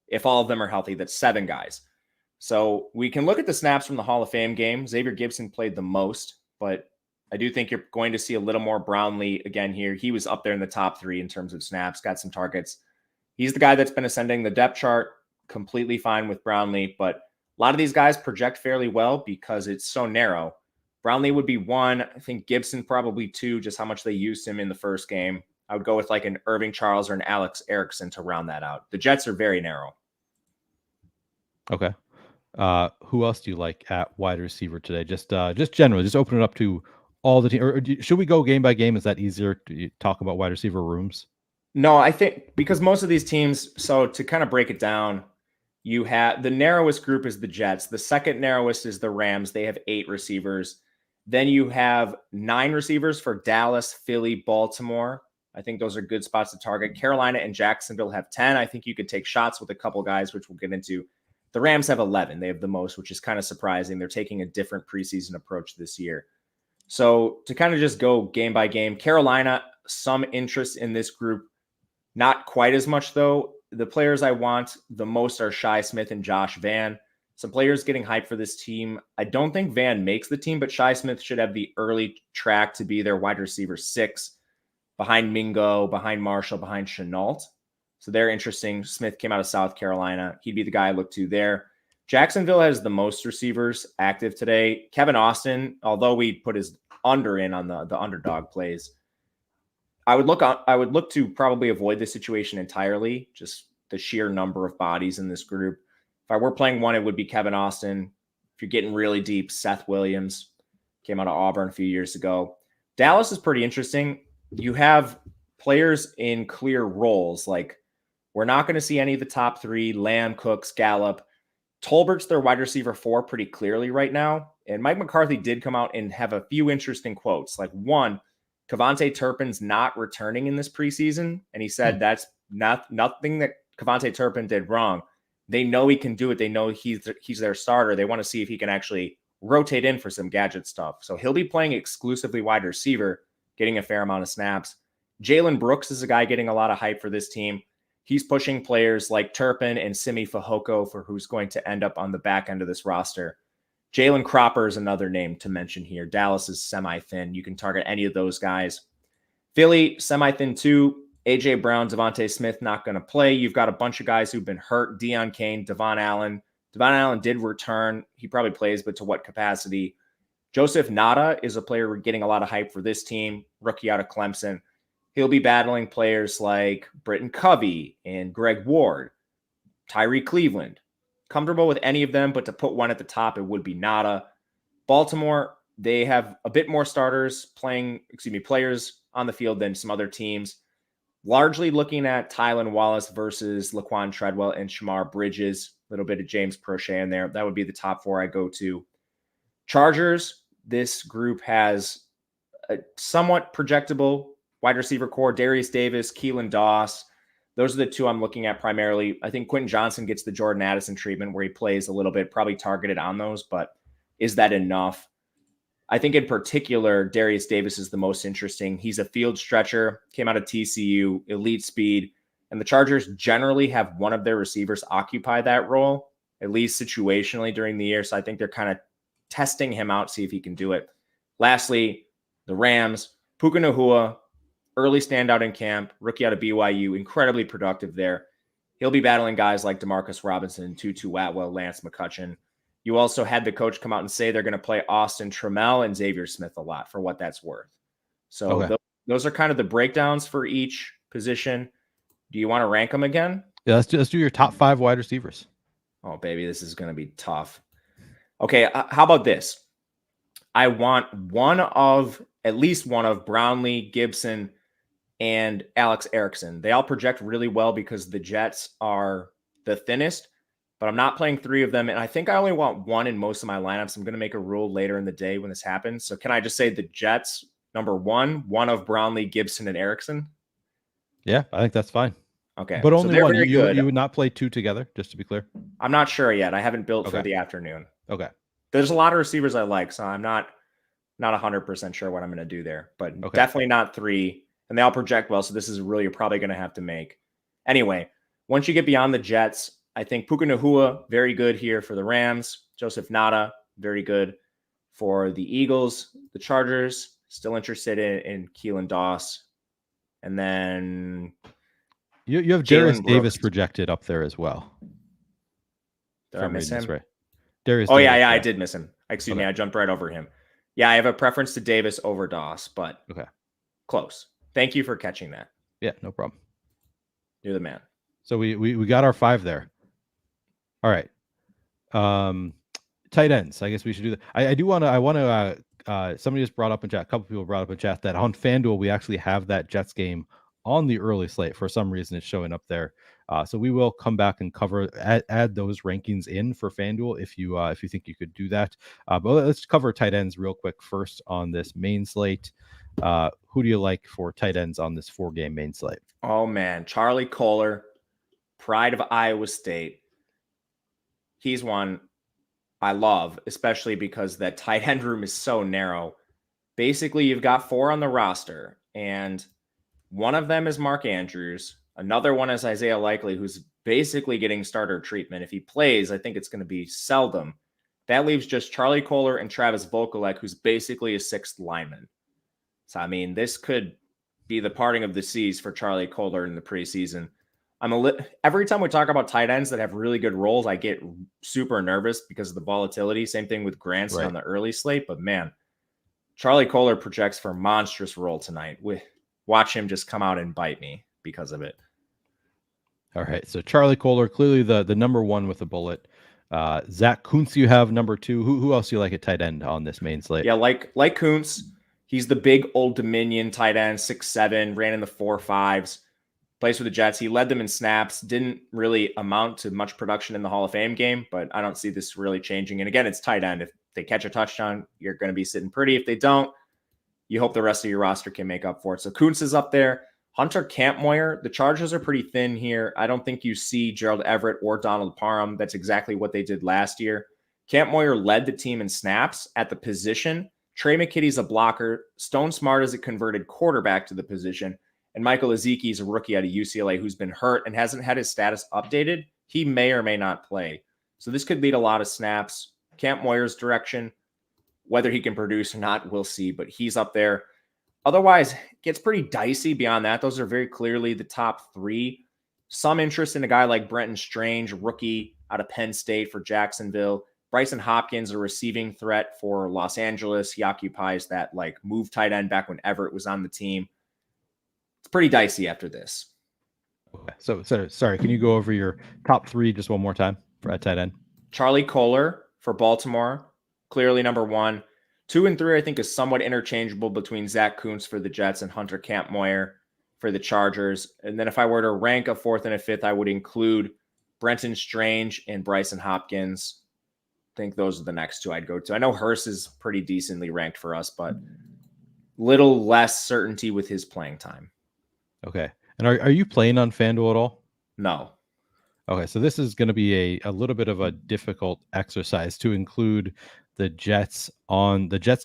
If all of them are healthy, that's 7 guys. So we can look at the snaps from the Hall of Fame game. Xavier Gibson played the most, but I do think you're going to see a little more Brownlee again here. He was up there in the top 3 in terms of snaps, got some targets. He's the guy that's been ascending the depth chart, completely fine with Brownlee, but a lot of these guys project fairly well because it's so narrow. Brownlee would be 1. I think Gibson probably 2, just how much they used him in the first game. I would go with like an Irving Charles or an Alex Erickson to round that out. The Jets are very narrow. Okay. Who else do you like at wide receiver today? Just generally, just open it up to all the team. Or should we go game by game? Is that easier to talk about wide receiver rooms? No, I think because most of these teams, so to kind of break it down, you have the narrowest group is the Jets. The second narrowest is the Rams. They have 8 receivers. Then you have 9 receivers for Dallas, Philly, Baltimore. I think those are good spots to target. Carolina and Jacksonville have 10. I think you could take shots with a couple guys, which we'll get into. The Rams have 11. They have the most, which is kind of surprising. They're taking a different preseason approach this year. So to kind of just go game by game, Carolina, some interest in this group. Not quite as much, though. The players I want the most are Shi Smith and Josh Van. Some players getting hyped for this team. I don't think Van makes the team, but Shi Smith should have the early track to be their wide receiver 6, behind Mingo, behind Marshall, behind Chenault. So they're interesting. Smith came out of South Carolina. He'd be the guy I look to there. Jacksonville has the most receivers active today. Kevin Austin, although we put his under in on the underdog plays, I would look to probably avoid this situation entirely, just the sheer number of bodies in this group. If I were playing one, it would be Kevin Austin. If you're getting really deep, Seth Williams came out of Auburn a few years ago. Dallas is pretty interesting. You have players in clear roles. Like, we're not going to see any of the top 3, Lamb, Cooks, Gallup. Tolbert's their wide receiver 4 pretty clearly right now. And Mike McCarthy did come out and have a few interesting quotes. Like, one, Kevontae Turpin's not returning in this preseason. And he said that's nothing that Kevontae Turpin did wrong. They know he can do it. They know he's their starter. They want to see if he can actually rotate in for some gadget stuff. So he'll be playing exclusively wide receiver, getting a fair amount of snaps. Jalen Brooks is a guy getting a lot of hype for this team. He's pushing players like Turpin and Simi Fehoko for who's going to end up on the back end of this roster. Jalen Cropper is another name to mention here. Dallas is semi-thin. You can target any of those guys. Philly, semi-thin too. A.J. Brown, Devontae Smith not going to play. You've got a bunch of guys who've been hurt. Deion Kane, Devon Allen. Devon Allen did return. He probably plays, but to what capacity? Joseph Nada is a player getting a lot of hype for this team. Rookie out of Clemson. He'll be battling players like Britton Covey and Greg Ward, Tyree Cleveland. Comfortable with any of them, but to put one at the top, it would be Nada. Baltimore, they have a bit more players on the field than some other teams. Largely looking at Tylan Wallace versus Laquan Treadwell and Shamar Bridges. A little bit of James Prochet in there. That would be the top 4 I go to. Chargers, this group has a somewhat projectable wide receiver core. Darius Davis, Keelan Doss. Those are the 2 I'm looking at primarily. I think Quentin Johnson gets the Jordan Addison treatment where he plays a little bit, probably targeted on those, but is that enough? I think in particular, Darius Davis is the most interesting. He's a field stretcher, came out of TCU, elite speed, and the Chargers generally have one of their receivers occupy that role, at least situationally during the year. So I think they're kind of testing him out, see if he can do it. Lastly, the Rams, Puka Nacua, early standout in camp, rookie out of BYU, incredibly productive there. He'll be battling guys like Demarcus Robinson, Tutu Atwell, Lance McCutcheon. You also had the coach come out and say they're going to play Austin Trammell and Xavier Smith a lot for what that's worth. So those are kind of the breakdowns for each position. Do you want to rank them again? Yeah, let's do your top 5 wide receivers. Oh, baby, this is going to be tough. Okay, how about this? I want at least one of Brownlee, Gibson, and Alex Erickson. They all project really well because the Jets are the thinnest. but I'm not playing 3 of them. And I think I only want 1 in most of my lineups. I'm going to make a rule later in the day when this happens. So can I just say the Jets, number 1, one of Brownlee, Gibson, and Erickson? Yeah, I think that's fine. Okay. But So only they're one. very good. You would not play 2 together, just to be clear? I'm not sure yet. I haven't built for Okay. the afternoon. Okay. There's a lot of receivers I like, so I'm not 100% sure what I'm going to do there, but Okay. definitely not 3. And they all project well, so this is really you're probably going to have to make. Anyway, once you get beyond the Jets, I think Puka Nacua, very good here for the Rams. Joseph Nada, very good for the Eagles. The Chargers, still interested in Keelan Doss. And then you have Darius Davis projected up there as well. Did I miss him? Right. Darius Davis, yeah, I did miss him. Excuse me, I jumped right over him. Yeah, I have a preference to Davis over Doss, but okay, close. Thank you for catching that. Yeah, no problem. You're the man. So we got our 5 there. All right. Tight ends. I guess we should do that. I want to somebody just brought up in chat, a couple people brought up in chat that on FanDuel we actually have that Jets game on the early slate. For some reason it's showing up there. So we will come back and add those rankings in for FanDuel if you think you could do that. But let's cover tight ends real quick first on this main slate. Who do you like for tight ends on this 4-game main slate? Oh man, Charlie Kolar, pride of Iowa State. He's one I love, especially because that tight end room is so narrow. Basically, you've got 4 on the roster, and one of them is Mark Andrews. Another one is Isaiah Likely, who's basically getting starter treatment. If he plays, I think it's going to be seldom. That leaves just Charlie Kolar and Travis Vokolek, who's basically a 6th lineman. So, I mean, this could be the parting of the seas for Charlie Kolar in the preseason. Every time we talk about tight ends that have really good roles, I get super nervous because of the volatility. Same thing with Granson on the early slate. But man, Charlie Kolar projects for a monstrous role tonight. Watch him just come out and bite me because of it. All right. So Charlie Kolar, clearly the number 1 with a bullet. Zach Kuntz, you have number 2. Who else do you like at tight end on this main slate? Yeah, like Kuntz, he's the big Old Dominion tight end, 6'7", ran in the 4.5s. Plays for the Jets. He led them in snaps. Didn't really amount to much production in the Hall of Fame game, but I don't see this really changing. And again, it's tight end. If they catch a touchdown, you're going to be sitting pretty. If they don't, you hope the rest of your roster can make up for it. So Kuntz is up there. Hunter Kampmoyer, the Chargers are pretty thin here. I don't think you see Gerald Everett or Donald Parham. That's exactly what they did last year. Kampmoyer led the team in snaps at the position. Trey McKitty's a blocker. Stone Smart is a converted quarterback to the position. And Michael Ezeki is a rookie out of UCLA who's been hurt and hasn't had his status updated. He may or may not play. So this could lead a lot of snaps. Kampmoyer's direction, whether he can produce or not, we'll see. But he's up there. Otherwise, it gets pretty dicey beyond that. Those are very clearly the top 3. Some interest in a guy like Brenton Strange, rookie out of Penn State for Jacksonville. Bryson Hopkins, a receiving threat for Los Angeles. He occupies that move tight end back when Everett was on the team. It's pretty dicey after this. Okay. So sorry, can you go over your top 3 just one more time for a tight end? Charlie Kolar for Baltimore, clearly number 1. 2 and 3, I think, is somewhat interchangeable between Zach Kuntz for the Jets and Hunter Kampmoyer for the Chargers. And then if I were to rank a 4th and a 5th, I would include Brenton Strange and Bryson Hopkins. I think those are the next 2 I'd go to. I know Hurst is pretty decently ranked for us, but little less certainty with his playing time. Okay. And are you playing on FanDuel at all? No. Okay, so this is going to be a little bit of a difficult exercise to include the Jets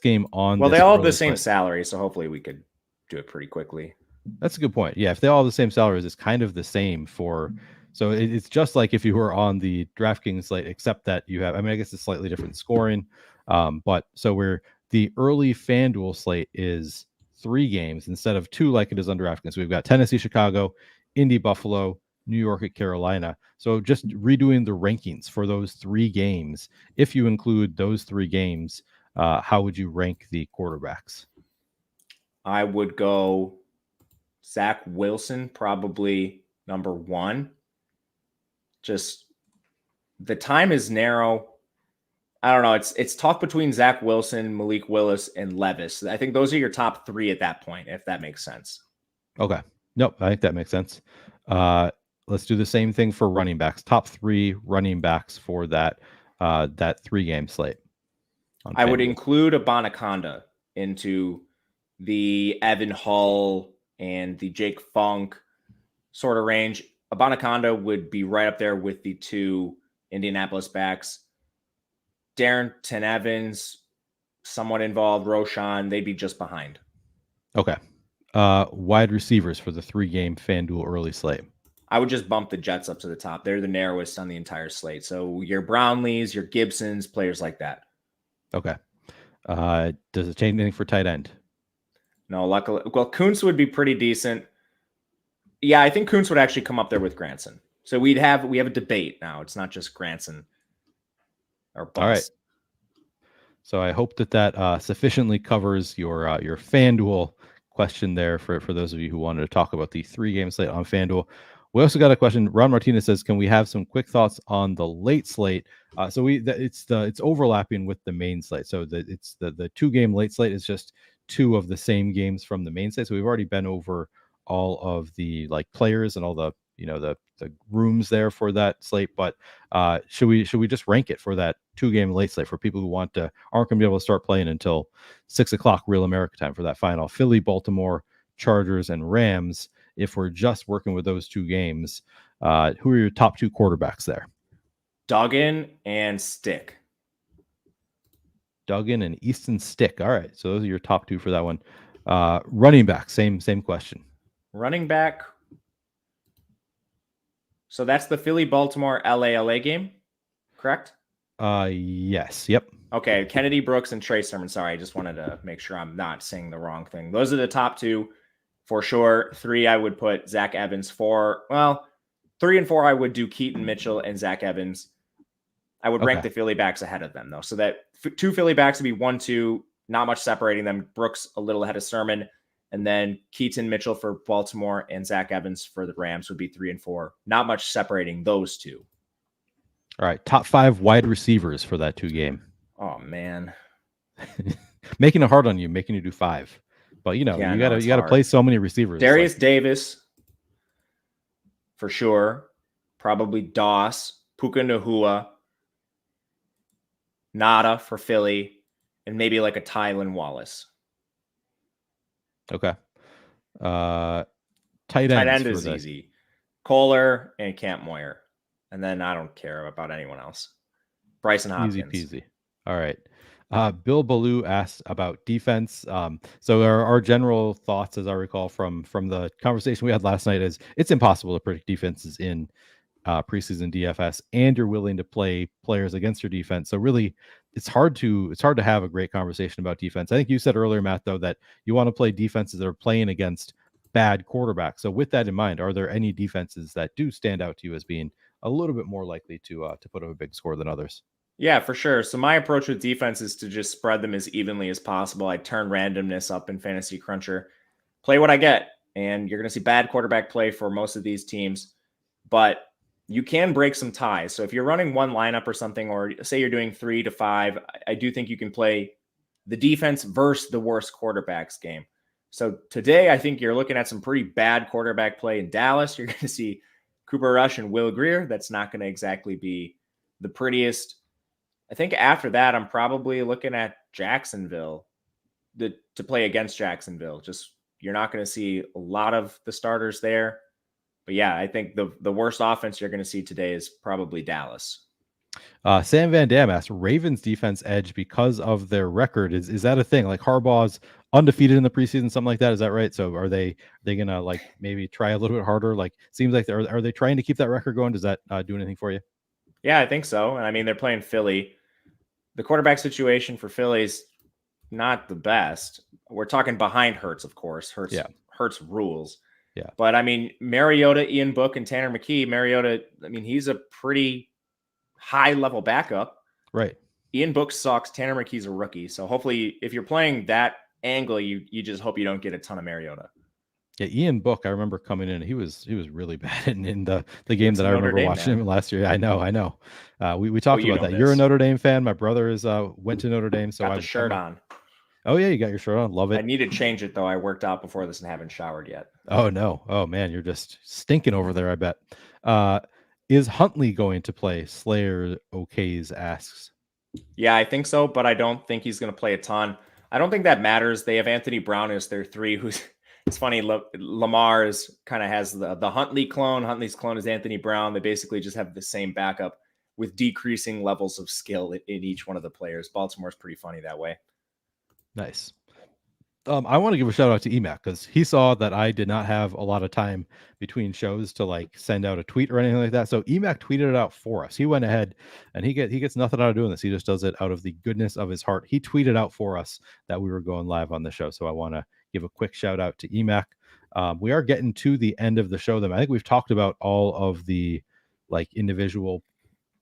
game on. Well, they all have the same salary, so hopefully we could do it pretty quickly. That's a good point. Yeah, if they all have the same salaries, it's kind of the same for. So it's just like if you were on the DraftKings slate, except that you have. I mean, I guess it's slightly different scoring, but so the early FanDuel slate is 3 games instead of 2 like it is on DraftKings. So we've got Tennessee, Chicago, Indy, Buffalo, New York at Carolina. So just redoing the rankings for those 3 games. If you include those 3 games, how would you rank the quarterbacks? I would go Zach Wilson, probably number 1. Just the time is narrow. I don't know. It's tough between Zach Wilson, Malik Willis, and Levis. I think those are your top 3 at that point, if that makes sense. Okay. Nope. I think that makes sense. let's do the same thing for running backs. Top 3 running backs for that 3-game slate. I would include Abanaconda into the Evan Hull and the Jake Funk sort of range. Abanaconda would be right up there with the 2 Indianapolis backs. Darrington Evans, somewhat involved. Roshan, they'd be just behind. Okay. Wide receivers for the 3-game FanDuel early slate. I would just bump the Jets up to the top. They're the narrowest on the entire slate. So your Brownlees, your Gibsons, players like that. Okay. Does it change anything for tight end? No, luckily. Well, Kuntz would be pretty decent. Yeah, I think Kuntz would actually come up there with Granson. So we have a debate now. It's not just Granson or bust. All right. So I hope that sufficiently covers your FanDuel question there for those of you who wanted to talk about the 3-game slate on FanDuel. We also got a question. Ron Martinez says, "Can we have some quick thoughts on the late slate?" It's overlapping with the main slate. So it's the 2-game late slate is just 2 of the same games from the main slate. So we've already been over all of the players and all the the rooms there for that slate. But should we just rank it for that 2-game late slate for people who aren't going to be able to start playing until 6:00 real America time for that final Philly, Baltimore, Chargers, and Rams? If we're just working with those 2 games, who are your top 2 quarterbacks there? Duggan and Stick. Duggan and Easton Stick. All right, so those are your top 2 for that one. Running back, same question. Running back. So that's the Philly, Baltimore, LA game, correct? Yes. Yep. Okay, Kennedy Brooks and Trey Sermon. Sorry, I just wanted to make sure I'm not saying the wrong thing. Those are the top 2 for sure. 3, I would put Zach Evans. 4, 3 and 4, I would do Keaton Mitchell and Zach Evans. I would rank the Philly backs ahead of them, though. So that 2 Philly backs would be 1, 2, not much separating them. Brooks a little ahead of Sermon. And then Keaton Mitchell for Baltimore and Zach Evans for the Rams would be 3 and 4. Not much separating those 2. All right. Top 5 wide receivers for that 2-game. Oh, man. Making it hard on you, making you do 5. But, you gotta play so many receivers. Darius Davis, for sure. Probably Doss, Puka Nahua, Nada for Philly, and maybe like a Tylan Wallace. Okay. Tight end is easy. Kohler and Camp Moyer. And then I don't care about anyone else. Bryson Hopkins. Easy peasy. All right. Bill Ballou asked about defense. So our general thoughts, as I recall from the conversation we had last night, is it's impossible to predict defenses in preseason DFS, and you're willing to play players against your defense. So really, it's hard to have a great conversation about defense. I think you said earlier, Matt, though, that you want to play defenses that are playing against bad quarterbacks. So with that in mind, are there any defenses that do stand out to you as being a little bit more likely to put up a big score than others? Yeah, for sure. So my approach with defense is to just spread them as evenly as possible. I turn randomness up in Fantasy Cruncher, play what I get, and you're going to see bad quarterback play for most of these teams, but you can break some ties. So if you're running one lineup or something, or say you're doing 3 to 5, I do think you can play the defense versus the worst quarterbacks game. So today, I think you're looking at some pretty bad quarterback play in Dallas. You're going to see Cooper Rush and Will Grier. That's not going to exactly be the prettiest. I think after that, I'm probably looking at Jacksonville to play against Jacksonville. Just you're not going to see a lot of the starters there. But yeah, I think the worst offense you're going to see today is probably Dallas. Sam Van Dam asked, Ravens defense edge because of their record. Is that a thing? Like Harbaugh's undefeated in the preseason, something like that. Is that right? So are they gonna like maybe try a little bit harder? Like seems like are they trying to keep that record going? Does that do anything for you? Yeah, I think so. And I mean, they're playing Philly. The quarterback situation for Philly's not the best. We're talking behind Hurts, of course. Hurts rules. Yeah. But I mean, Mariota, Ian Book, and Tanner McKee. Mariota, I mean, he's a pretty high level backup. Right. Ian Book sucks. Tanner McKee's a rookie. So hopefully if you're playing that angle, you just hope you don't get a ton of Mariota. Yeah, Ian Book, I remember coming in. He was really bad in the game that I remember watching him last year. I know. We talked about that. You're a Notre Dame fan. My brother is went to Notre Dame, so I got the shirt on. Oh yeah, you got your shirt on. Love it. I need to change it though. I worked out before this and haven't showered yet. Oh no. Oh man, you're just stinking over there, I bet. Is Huntley going to play? Slayer Okays asks. Yeah, I think so, but I don't think he's going to play a ton. I don't think that matters. They have Anthony Brown as their 3, who's it's funny. Lamar is kind of has the Huntley clone. Huntley's clone is Anthony Brown. They basically just have the same backup with decreasing levels of skill in each one of the players. Baltimore's pretty funny that way. Nice. I want to give a shout out to Emac because he saw that I did not have a lot of time between shows to like send out a tweet or anything like that. So Emac tweeted it out for us. He went ahead and he gets nothing out of doing this. He just does it out of the goodness of his heart. He tweeted out for us that we were going live on the show. So I want to give a quick shout out to Emac. We are getting to the end of the show. I think we've talked about all of the like individual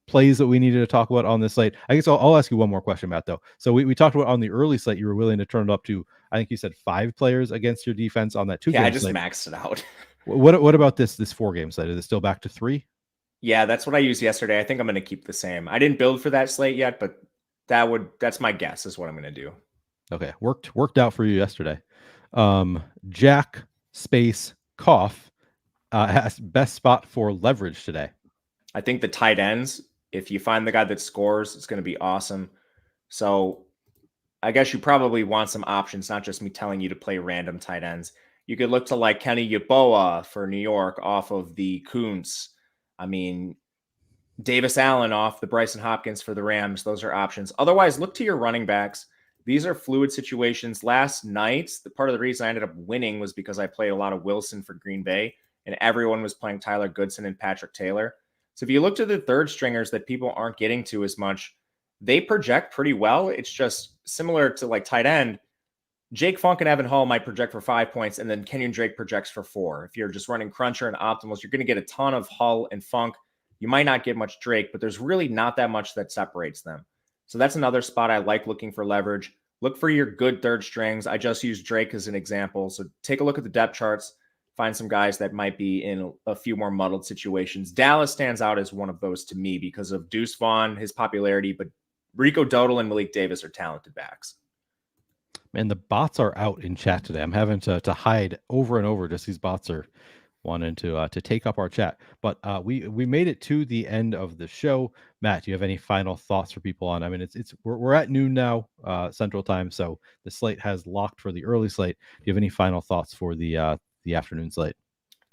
plays that we needed to talk about on this slate. I guess I'll ask you one more question, Matt, though. So we talked about on the early slate, you were willing to turn it up to, I think you said 5 players against your defense on that 2 game Yeah, I just slate. maxed it out. What about this 4-game slate? Is it still back to 3? Yeah, that's what I used yesterday. I think I'm going to keep the same. I didn't build for that slate yet, but that's my guess is what I'm going to do. Okay, worked out for you yesterday. Jack Space Cough has best spot for leverage today. I think the tight ends, if you find the guy that scores, it's going to be awesome. So I guess you probably want some options, not just me telling you to play random tight ends. You could look to like Kenny Yeboah for New York off of the Kuntz. I mean, Davis Allen off the Bryson Hopkins for the Rams. Those are options. Otherwise, look to your running backs. These are fluid situations. Last night, part of the reason I ended up winning was because I played a lot of Wilson for Green Bay, and everyone was playing Tyler Goodson and Patrick Taylor. So if you look to the third stringers that people aren't getting to as much, they project pretty well. It's just similar to like tight end. Jake Funk and Evan Hall might project for 5 points, and then Kenyon Drake projects for 4. If you're just running Cruncher and Optimals, you're going to get a ton of Hall and Funk. You might not get much Drake, but there's really not that much that separates them. So that's another spot I like looking for leverage. Look for your good third strings. I just used Drake as an example. So take a look at the depth charts. Find some guys that might be in a few more muddled situations. Dallas stands out as one of those to me because of Deuce Vaughn, his popularity, but Rico Dowdle and Malik Davis are talented backs. Man, the bots are out in chat today. I'm having to hide over and over. Just these bots are wanting to take up our chat. But we made it to the end of the show. Matt, do you have any final thoughts for people on? I mean, we're at noon now, Central Time, so the slate has locked for the early slate. Do you have any final thoughts for the afternoon slate?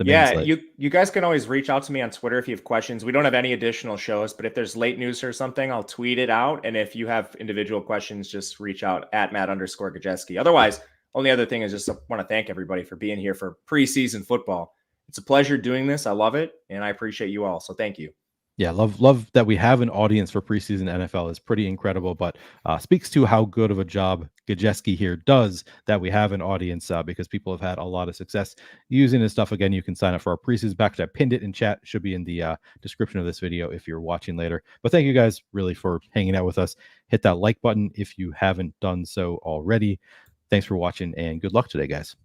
Yeah, you guys can always reach out to me on Twitter if you have questions. We don't have any additional shows, but if there's late news or something, I'll tweet it out. And if you have individual questions, just reach out at Matt_Gajewski. Otherwise, only other thing is just want to thank everybody for being here for preseason football. It's a pleasure doing this. I love it, and I appreciate you all. So thank you. Yeah, love that we have an audience for preseason NFL is pretty incredible, but speaks to how good of a job Gajewski here does that we have an audience because people have had a lot of success using this stuff. Again, you can sign up for our preseason package. I pinned it in chat. Should be in the description of this video if you're watching later. But thank you guys really for hanging out with us. Hit that like button if you haven't done so already. Thanks for watching and good luck today, guys.